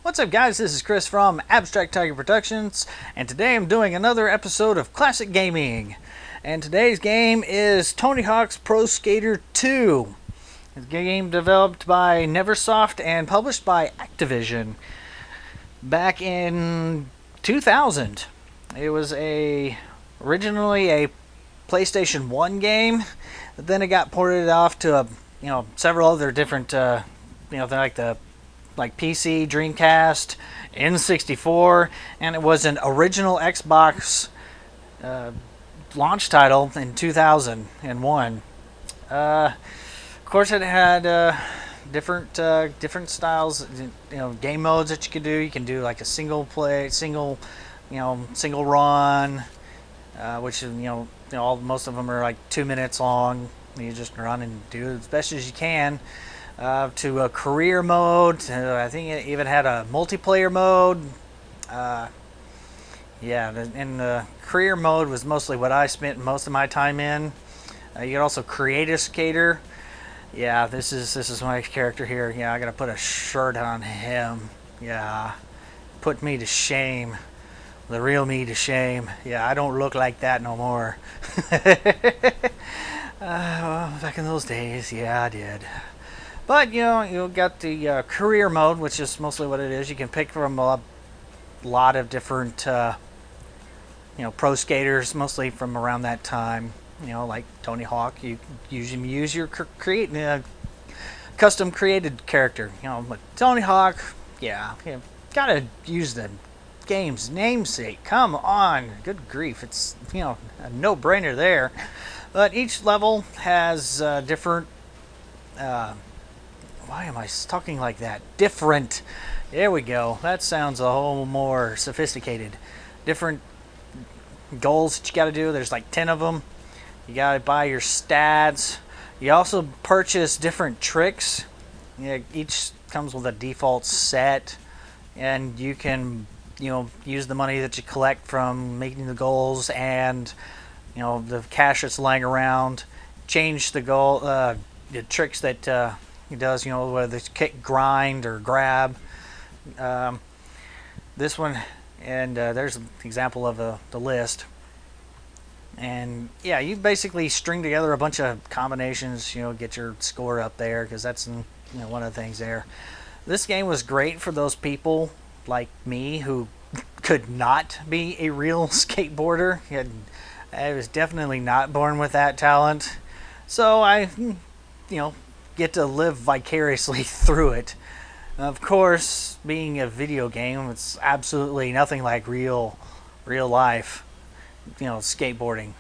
What's up, guys? This is Chris from Abstract Tiger Productions, and today I'm doing another episode of Classic Gaming. And today's game is Tony Hawk's Pro Skater 2. It's a game developed by Neversoft and published by Activision back in 2000. It was originally a PlayStation 1 game, but then it got ported off to several other different like PC, Dreamcast, N64, and it was an original Xbox launch title in 2001. Of course, it had different styles, game modes that you could do. You can do like a single run, which is most of them are like 2 minutes long. You just run and do as best as you can. To a career mode. I think it even had a multiplayer mode. And the career mode was mostly what I spent most of my time in. You could also create a skater. Yeah, this is my character here. Yeah, I gotta put a shirt on him. Yeah, put me to shame. The real me to shame. Yeah, I don't look like that no more. Well, back in those days, yeah, I did. But you got the career mode, which is mostly what it is. You can pick from a lot of different pro skaters, mostly from around that time. Like Tony Hawk. You usually use your custom created character. But Tony Hawk, yeah, you gotta use the game's namesake. Come on, good grief, it's a no-brainer there. But each level has different. Why am I talking like that? Different. There we go. That sounds a whole more sophisticated. Different goals that you got to do. There's like 10 of them. You got to buy your stats. You also purchase different tricks. Each comes with a default set, and you can use the money that you collect from making the goals and the cash that's lying around. Change the goal, the tricks that. He does, whether it's kick, grind, or grab. This one, and there's an example of the list. And yeah, you basically string together a bunch of combinations, get your score up there, because that's one of the things there. This game was great for those people like me who could not be a real skateboarder. I was definitely not born with that talent, so I, get to live vicariously through it. Of course, being a video game, it's absolutely nothing like real life, skateboarding.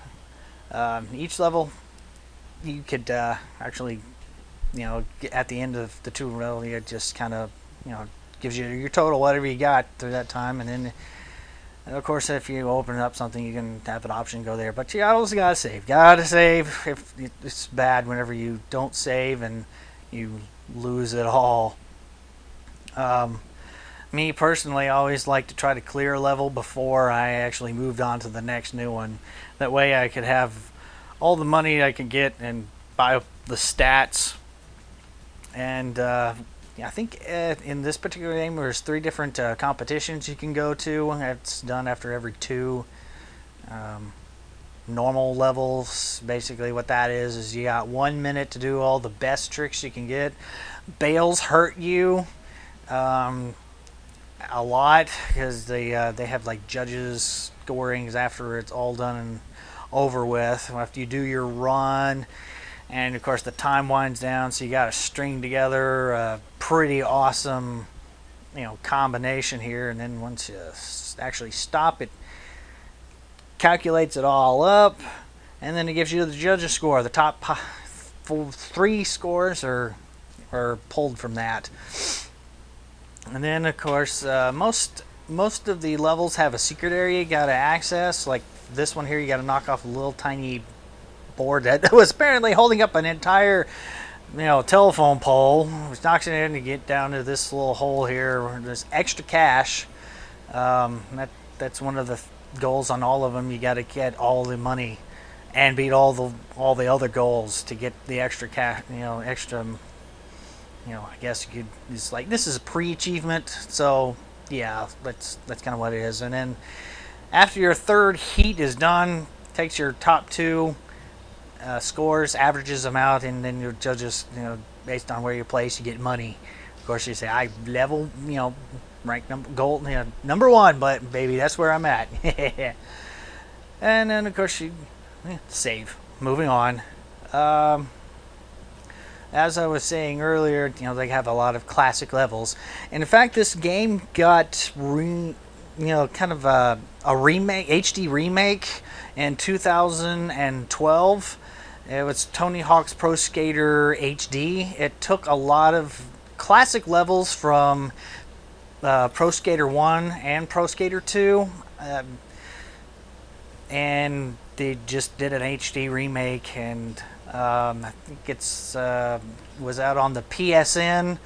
Each level, you could actually, at the end of the tutorial, it just kind of, gives you your total, whatever you got through that time, and then, of course, if you open up something, you can have an option to go there. But you always gotta save. Gotta save. If it's bad whenever you don't save and you lose it all. Me personally, I always like to try to clear a level before I actually moved on to the next new one. That way, I could have all the money I could get and buy the stats. And I think in this particular game there's 3 different competitions you can go to. It's done after every 2 normal levels. Basically what that is you got 1 minute to do all the best tricks you can get. Bails hurt you a lot because they have like judges scorings after it's all done and over with. After you do your run, and of course the time winds down, so you got to string together a pretty awesome, combination here. And then once you actually stop, it calculates it all up, and then it gives you the judges' score. The top 3 scores are pulled from that. And then of course most of the levels have a secret area you got to access. Like this one here, you got to knock off a little tiny board that was apparently holding up an entire telephone pole, which knocks it in to get down to this little hole here where there's extra cash. That's one of the goals on all of them. You got to get all the money and beat all the other goals to get the extra cash, extra I guess you could. It's like this is a pre-achievement, so yeah, that's kind of what it is. And then after your third heat is done, takes your top two scores, averages them out, and then your judges, based on where you place, you get money. Of course, you say I level, rank gold, number one, but baby, that's where I'm at. And then of course you save. Moving on. As I was saying earlier, they have a lot of classic levels, and in fact, this game got kind of a remake, HD remake in 2012. It was Tony Hawk's Pro Skater HD. It took a lot of classic levels from Pro Skater 1 and Pro Skater 2, and they just did an HD remake, and I think it's was out on the PSN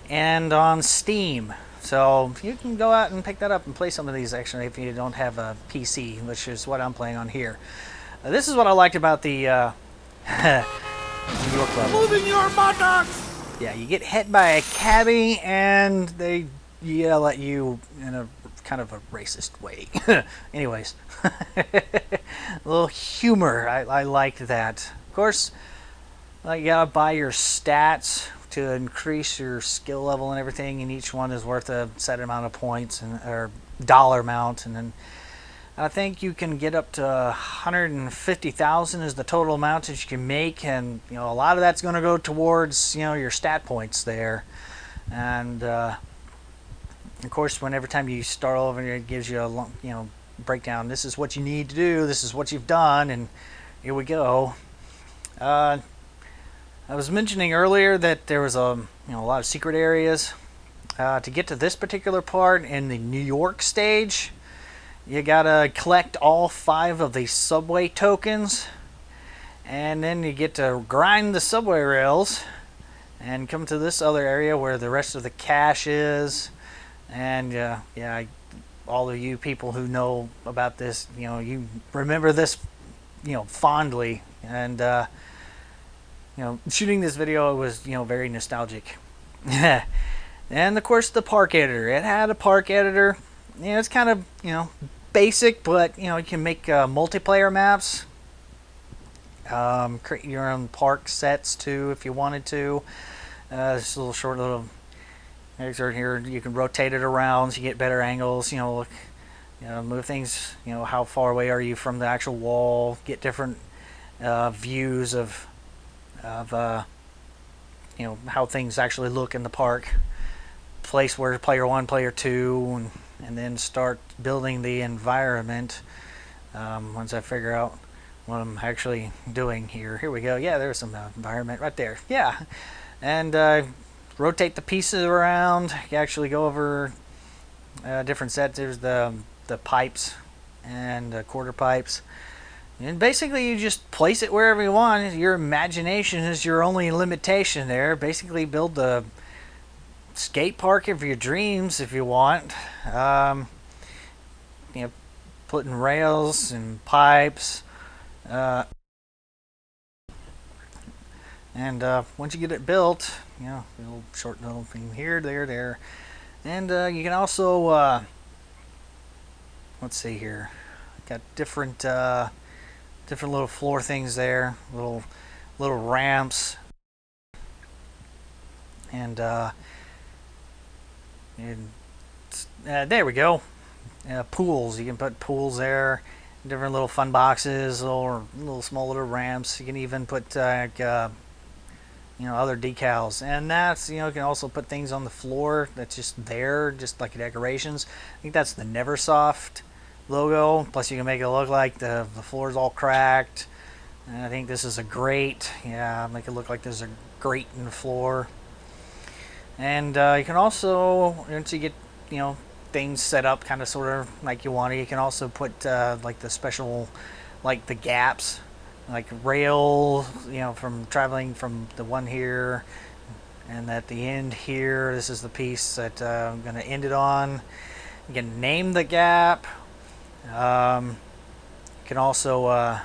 and on Steam. So you can go out and pick that up and play some of these actually if you don't have a PC, which is what I'm playing on here. This is what I liked about the New York level. Moving your buttocks! Yeah, you get hit by a cabbie and they yell at you in a kind of a racist way. Anyways, a little humor. I liked that. Of course, you gotta buy your stats to increase your skill level and everything, and each one is worth a set amount of points or dollar amount, and then I think you can get up to 150,000 is the total amount that you can make, and a lot of that's going to go towards your stat points there, and of course, every time you start over, it gives you a breakdown. This is what you need to do. This is what you've done, and here we go. I was mentioning earlier that there was a lot of secret areas. To get to this particular part in the New York stage, you gotta collect all 5 of the subway tokens, and then you get to grind the subway rails and come to this other area where the rest of the cash is. And all of you people who know about this, you remember this fondly, and shooting this video was very nostalgic. And of course the park editor, it had a park editor. It's kind of basic, but you can make multiplayer maps, create your own park sets too if you wanted to. This little short little excerpt here, you can rotate it around so you get better angles, move things, how far away are you from the actual wall, get different views of how things actually look in the park, place where player 1, player 2, and then start building the environment once I figure out what I'm actually doing here. Here we go. Yeah, there's some environment right there. Yeah, and rotate the pieces around. You actually go over different sets. There's the pipes and quarter pipes. And basically you just place it wherever you want. Your imagination is your only limitation there. Basically build the skate park of your dreams if you want. Putting rails and pipes. And once you get it built, little short little thing here, there. And you can also, let's see here. Got different little floor things there, little ramps, and there we go. Pools. You can put pools there. Different little fun boxes, or little small little ramps. You can even put other decals, and that's you can also put things on the floor that's just there, just like decorations. I think that's the Neversoft logo. Plus, you can make it look like the floor is all cracked. And I think this is a grate. Yeah, make it look like there's a grate in the floor. And you can also, once you get things set up kind of sort of like you want it, you can also put like the special, like the gaps, like rail, from traveling from the one here, and at the end here, this is the piece that I'm going to end it on. You can name the gap. You can also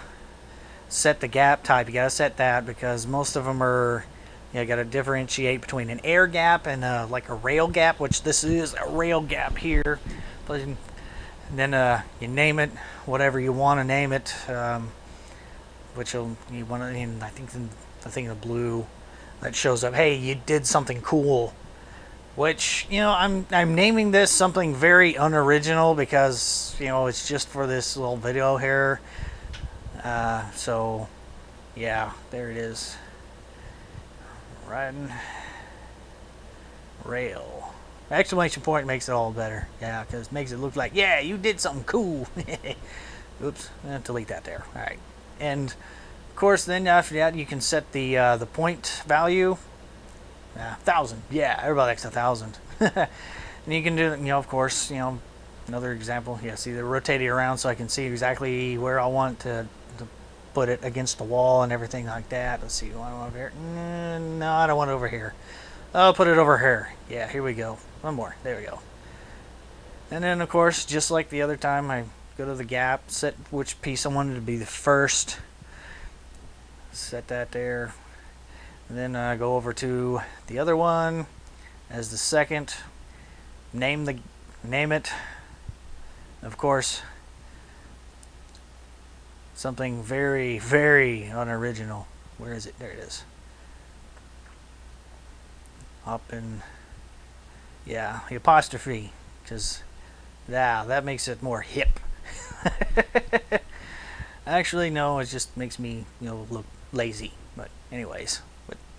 set the gap type. You gotta set that because most of them are You got to differentiate between an air gap and like a rail gap, which this is a rail gap here. And then you name it whatever you want to name it, which you want to. And I think the thing in the blue that shows up, hey, you did something cool. Which, I'm naming this something very unoriginal because it's just for this little video here. So yeah, there it is. Riding rail. Exclamation point makes it all better. Yeah, because it makes it look like, yeah, you did something cool. Oops, delete that there. All right, and of course, then after that, you can set the point value. 1,000. Yeah, everybody likes 1,000. And you can do, of course, another example. Yeah, see, they're rotating around so I can see exactly where I want to put it against the wall and everything like that. Let's see, do I want it over here? No, I don't want it over here. I'll put it over here. Yeah, here we go. One more. There we go. And then, of course, just like the other time, I go to the gap, set which piece I wanted to be the first. Set that there. And then go over to the other one as the second. Name it. Of course, something very, very unoriginal. Where is it? There it is. Up in, yeah, the apostrophe, because that makes it more hip. Actually, no, it just makes me look lazy. But anyways,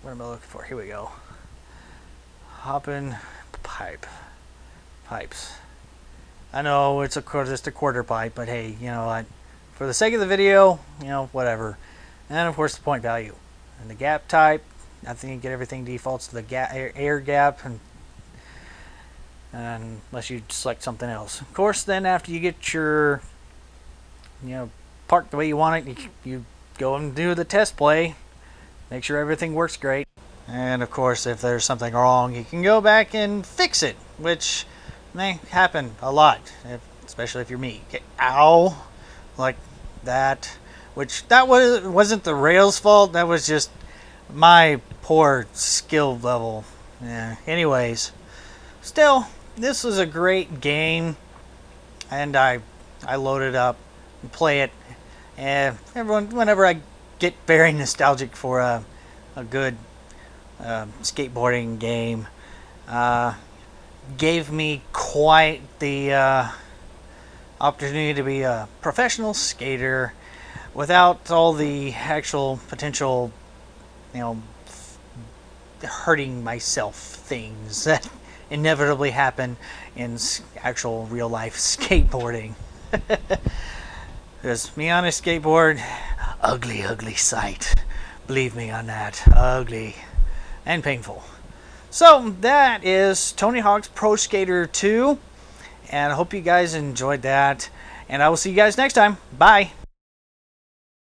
what am I looking for? Here we go. Hopping pipes. I know it's just a quarter pipe, but hey, for the sake of the video, whatever. And of course the point value and the gap type. I think you get everything defaults to the air gap, and unless you select something else. Of course, then after you get your park the way you want it, you go and do the test play. Make sure everything works great. And of course, if there's something wrong, you can go back and fix it, which may happen a lot, especially if you're me. Okay, ow, like that. Which that wasn't the rail's fault. That was just my poor skill level. Yeah. Anyways, still, this was a great game, and I load it up and play it. And whenever I get very nostalgic for a good skateboarding game, gave me quite the opportunity to be a professional skater without all the actual potential, hurting myself things that inevitably happen in actual real life skateboarding. Because me on a skateboard, ugly sight. Believe me on that. Ugly and painful. So that is Tony Hawk's Pro Skater 2. And I hope you guys enjoyed that. And I will see you guys next time. Bye.